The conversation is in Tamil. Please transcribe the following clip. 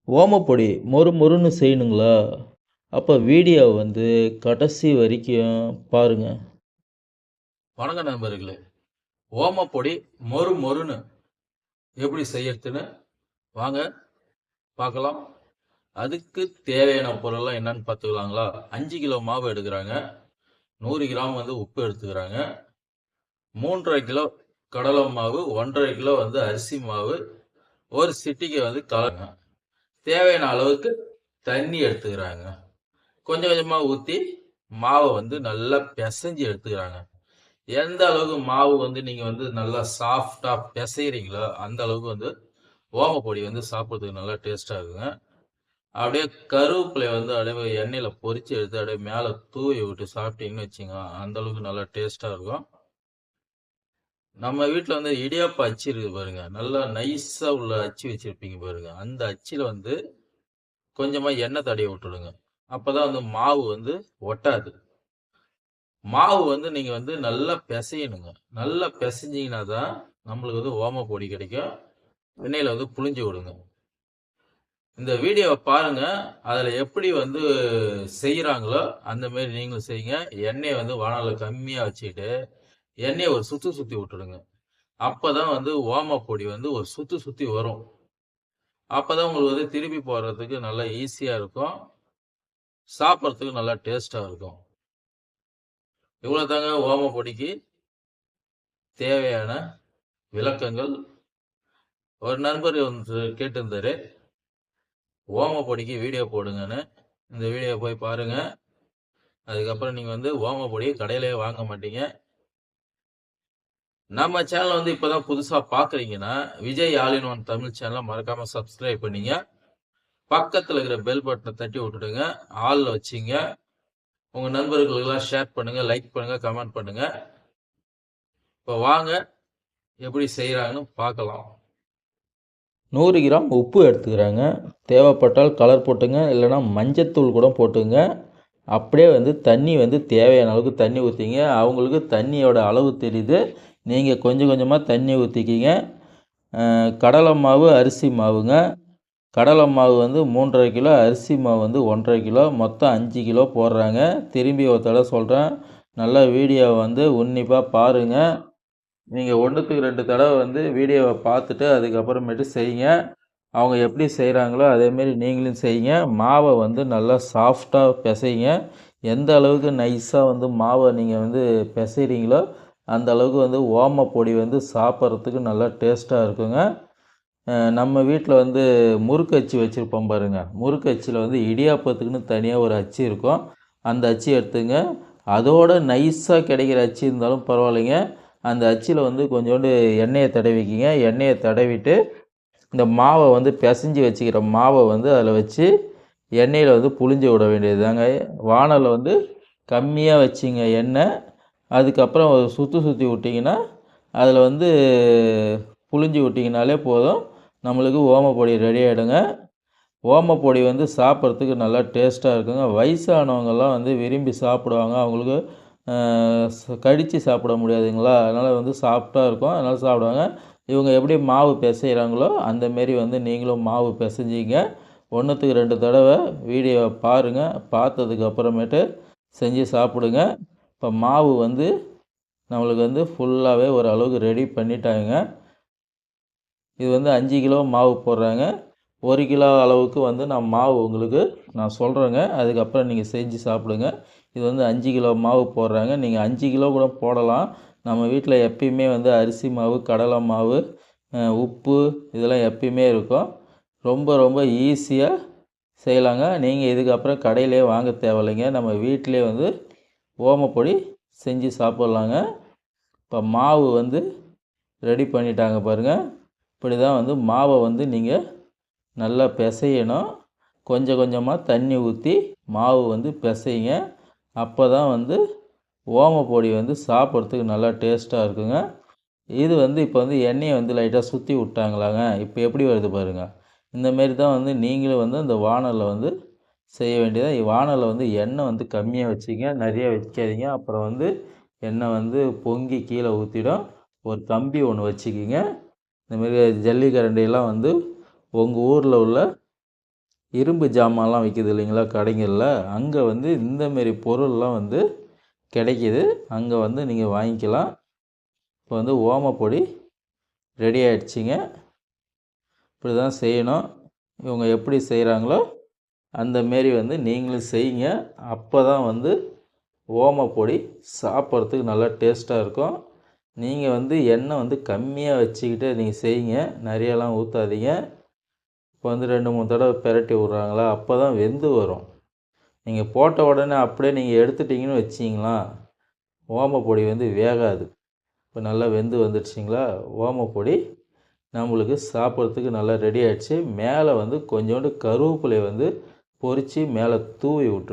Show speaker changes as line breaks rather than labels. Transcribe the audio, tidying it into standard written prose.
ஓமப்பொடி மொறு மொறுன்னு செய்யணுங்களா? அப்போ வீடியோ வந்து கடைசி வரைக்கும் பாருங்க.
வணக்கம் நண்பர்களே. ஓமப்பொடி மொறு மொறுன்னு எப்படி செய்யறதுன்னு வாங்க பார்க்கலாம். அதுக்கு தேவையான பொருள்லாம் என்னன்னு பார்த்துக்கலாங்களா? 5 கிலோ மாவு எடுக்கிறாங்க. 100 கிராம் வந்து உப்பு எடுத்துக்கிறாங்க. 3½ கிலோ கடலை மாவு, 1½ கிலோ வந்து அரிசி மாவு, ஒரு சிட்டிகை வந்து கலருங்க. தேவையான அளவுக்கு தண்ணி எடுத்துக்கிறாங்க. கொஞ்சம் கொஞ்சமா ஊற்றி மாவை வந்து நல்லா பிசைஞ்சு எடுத்துக்கிறாங்க. எந்த அளவுக்கு மாவு வந்து நீங்க வந்து நல்லா சாஃப்டா பிசைறீங்களோ அந்த அளவுக்கு வந்து ஓமப்பொடி வந்து சாப்பிட்றதுக்கு நல்லா டேஸ்டா இருக்குங்க. அப்படியே கருவேப்பிலைய வந்து அப்படியே எண்ணெயில பொரிச்சு எடுத்து அப்படியே மேலே தூவி விட்டு சாப்பிட்டீங்கன்னு வச்சுங்க, அந்த அளவுக்கு நல்லா டேஸ்டா இருக்கும். நம்ம வீட்டில் வந்து இடியாப்ப அச்சு இருக்கு பாருங்க, நல்லா நைஸா உள்ள அச்சு வச்சிருப்பீங்க பாருங்க, அந்த அச்சில் வந்து கொஞ்சமா எண்ணெய் தடவி விட்டுடுங்க. அப்பதான் வந்து மாவு வந்து ஒட்டாது. மாவு வந்து நீங்க வந்து நல்லா பிசையணுங்க. நல்லா பிசைஞ்சீங்கன்னா தான் நம்மளுக்கு வந்து ஓமப்பொடி கிடைக்கும். எண்ணெயில வந்து புழிஞ்சு விடுங்க. இந்த வீடியோவை பாருங்க. அதுல எப்படி வந்து செய்யறாங்களோ அந்த மாதிரி நீங்களும் செய்யுங்க. எண்ணெயை வந்து வானல்ல கம்மியா வச்சுக்கிட்டு எண்ணெயை ஒரு சுத்தி சுத்தி விட்டுடுங்க. அப்பதான் வந்து ஓமப்பொடி வந்து ஒரு சுத்தி சுத்தி வரும். அப்பதான் உங்களுக்கு வந்து திருப்பி போடுறதுக்கு நல்லா ஈஸியா இருக்கும். சாப்பிட்றதுக்கு நல்லா டேஸ்டா இருக்கும். இவ்வளவு தாங்க ஓமப்பொடிக்கு தேவையான விளக்கங்கள். ஒரு நண்பர் வந்து கேட்டிருந்தாரு, ஓமப்பொடிக்கு வீடியோ போடுங்கன்னு. இந்த வீடியோ போய் பாருங்க. அதுக்கப்புறம் நீங்க வந்து ஓமப்பொடியை கடையிலேயே வாங்க மாட்டீங்க. நம்ம சேனல் வந்து இப்பதான் புதுசா பாக்குறீங்கன்னா Vijay all in one Tamil சேனலை மறக்காம சப்ஸ்கிரைப் பண்ணீங்க. பக்கத்துல இருக்கிற பெல் பட்டனை தட்டி விட்டுடுங்க, ஆல்ல வச்சிங்க. உங்க நண்பர்களுக்கு எல்லாம் ஷேர் பண்ணுங்க, லைக் பண்ணுங்க, கமெண்ட் பண்ணுங்க. இப்போ வாங்க எப்படி செய்யறாங்கன்னு பார்க்கலாம்.
100 கிராம் உப்பு எடுத்துக்கிறாங்க. தேவைப்பட்டால் கலர் போட்டுங்க, இல்லைனா மஞ்சத்தூள் கூட போட்டுங்க. அப்படியே வந்து தண்ணி வந்து தேவையான அளவுக்கு தண்ணி ஊற்றிங்க. அவங்களுக்கு தண்ணியோட அளவு தெரியுது, நீங்கள் கொஞ்சம் கொஞ்சமாக தண்ணி ஊற்றிக்கிங்க. கடலை மாவு, அரிசி மாவுங்க. கடலை மாவு வந்து 3½ கிலோ, அரிசி மாவு வந்து 1½ கிலோ, மொத்தம் 5 கிலோ போடுறாங்க. திரும்பி ஒரு தடவை சொல்கிறேன், நல்லா வீடியோவை வந்து உன்னிப்பாக பாருங்கள். நீங்கள் 1க்கு 2 தடவை வந்து வீடியோவை பார்த்துட்டு அதுக்கப்புறமேட்டு செய்யுங்க. அவங்க எப்படி செய்கிறாங்களோ அதேமாரி நீங்களும் செய்யுங்க. மாவை வந்து நல்லா சாஃப்டாக பிசைங்க. எந்த அளவுக்கு நைஸாக வந்து மாவை நீங்கள் வந்து பிசைறீங்களோ அந்த அளவுக்கு வந்து ஓமப்பொடி வந்து சாப்பிட்றதுக்கு நல்லா டேஸ்ட்டாக இருக்குங்க. நம்ம வீட்டில் வந்து முறுக்கு அச்சு வச்சுருப்போம் பாருங்கள். முறுக்கு அச்சில் வந்து இடியாப்பத்துக்குன்னு தனியாக ஒரு அச்சு இருக்கும். அந்த அச்சு எடுத்துங்க. அதோட நைஸாக கிடைக்கிற அச்சு இருந்தாலும் பரவாயில்லைங்க. அந்த அச்சில் வந்து கொஞ்சோண்டு எண்ணெயை தடவிக்கிங்க. எண்ணெயை தடவிட்டு இந்த மாவை வந்து பிசைஞ்சு வச்சுக்கிற மாவை வந்து அதில் வச்சு எண்ணெயில் வந்து புழிஞ்சு விட வேண்டியது தாங்க. வானலில் வந்து கம்மியாக வச்சிங்க எண்ணெய். அதுக்கப்புறம் சுற்றி சுற்றி விட்டிங்கன்னா அதில் வந்து புழிஞ்சு விட்டிங்கனாலே போதும், நம்மளுக்கு ஓமப்பொடி ரெடி ஆகிடுங்க. ஓமப்பொடி வந்து சாப்பிட்றதுக்கு நல்லா டேஸ்ட்டாக இருக்குங்க. வயசானவங்கெல்லாம் வந்து விரும்பி சாப்பிடுவாங்க. அவங்களுக்கு கடித்து சாப்பிட முடியாதுங்களா, அதனால் வந்து சாஃப்டாக இருக்கும், அதனால் சாப்பிடுவாங்க. இவங்க எப்படி மாவு பிசைகிறாங்களோ அந்தமாரி வந்து நீங்களும் மாவு பிசைஞ்சிங்க. 1க்கு 2 தடவை வீடியோவை பாருங்கள். பார்த்ததுக்கு அப்புறமேட்டு செஞ்சு சாப்பிடுங்க. இப்போ மாவு வந்து நம்மளுக்கு வந்து ஃபுல்லாகவே ஓரளவுக்கு ரெடி பண்ணிட்டாங்க. இது வந்து 5 கிலோ மாவு போடுறாங்க. 1 கிலோ அளவுக்கு வந்து நான் மாவு உங்களுக்கு நான் சொல்கிறேங்க. அதுக்கப்புறம் நீங்கள் செஞ்சு சாப்பிடுங்க. இது வந்து 5 கிலோ மாவு போடுறாங்க. நீங்கள் 5 கிலோ கூட போடலாம். நம்ம வீட்டில் எப்பயுமே வந்து அரிசி மாவு, கடலை மாவு, உப்பு இதெல்லாம் எப்பயுமே இருக்கும். ரொம்ப ரொம்ப ஈஸியாக செய்யலாங்க. நீங்கள் இதுக்கப்புறம் கடையிலே வாங்க தேவையில்லைங்க. நம்ம வீட்டிலே வந்து ஓமப்பொடி செஞ்சு சாப்பிட்லாங்க. இப்போ மாவு வந்து ரெடி பண்ணிட்டாங்க பாருங்கள். இப்படி தான் வந்து மாவை வந்து நீங்கள் நல்லா பிசையணும். கொஞ்சம் கொஞ்சமாக தண்ணி ஊற்றி மாவு வந்து பிசைங்க. அப்போ தான் வந்து ஓமப்பொடி வந்து சாப்பிட்றதுக்கு நல்லா டேஸ்ட்டாக இருக்குங்க. இது வந்து இப்போ வந்து எண்ணெயை வந்து லைட்டாக சுற்றி விட்டாங்களாங்க. இப்போ எப்படி வருது பாருங்கள். இந்தமாரி தான் வந்து நீங்களும் வந்து அந்த வானலில் வந்து செய்ய வேண்டியதாக. வானலில் வந்து எண்ணெய் வந்து கம்மியாக வச்சுங்க, நிறைய வைக்காதீங்க. அப்புறம் வந்து எண்ணெய் வந்து பொங்கி கீழே ஊற்றிடும். ஒரு கம்பி ஒன்று வச்சுக்கிங்க. இந்தமாரி ஜல்லிக்கரண்டியெல்லாம் வந்து உங்கள் ஊரில் உள்ள இரும்பு ஜாமான்லாம் விற்கிது இல்லைங்களா கடைகளில், அங்கே வந்து இந்தமாரி பொருள்லாம் வந்து கிடைக்கிது. அங்கே வந்து நீங்கள் வாங்கிக்கலாம். இப்போ வந்து ஓமப்பொடி ரெடி ஆகிடுச்சிங்க. இப்படி தான் செய்யணும். இவங்க எப்படி செய்கிறாங்களோ அந்தமாரி வந்து நீங்களும் செய்யுங்க. அப்போ தான் வந்து ஓமப்பொடி சாப்பிட்றதுக்கு நல்லா டேஸ்ட்டாக இருக்கும். நீங்கள் வந்து எண்ணெய் வந்து கம்மியாக வச்சுக்கிட்டு நீங்கள் செய்யுங்க. நிறையலாம் ஊற்றாதீங்க. இப்போ வந்து 2, 3 தடவை பெரட்டி விட்றாங்களா, அப்போ தான் வெந்து வரும். நீங்கள் போட்ட உடனே அப்படியே நீங்கள் எடுத்துட்டிங்கன்னு வச்சிங்களா, ஓமப்பொடி வந்து வேகாது. இப்போ நல்லா வெந்து வந்துடுச்சிங்களா, ஓமப்பொடி நம்மளுக்கு சாப்பிட்றதுக்கு நல்லா ரெடி ஆகிடுச்சு. மேலே வந்து கொஞ்சோண்டு கருவேப்பிலையை வந்து பொரித்து மேலே தூவி விட்டு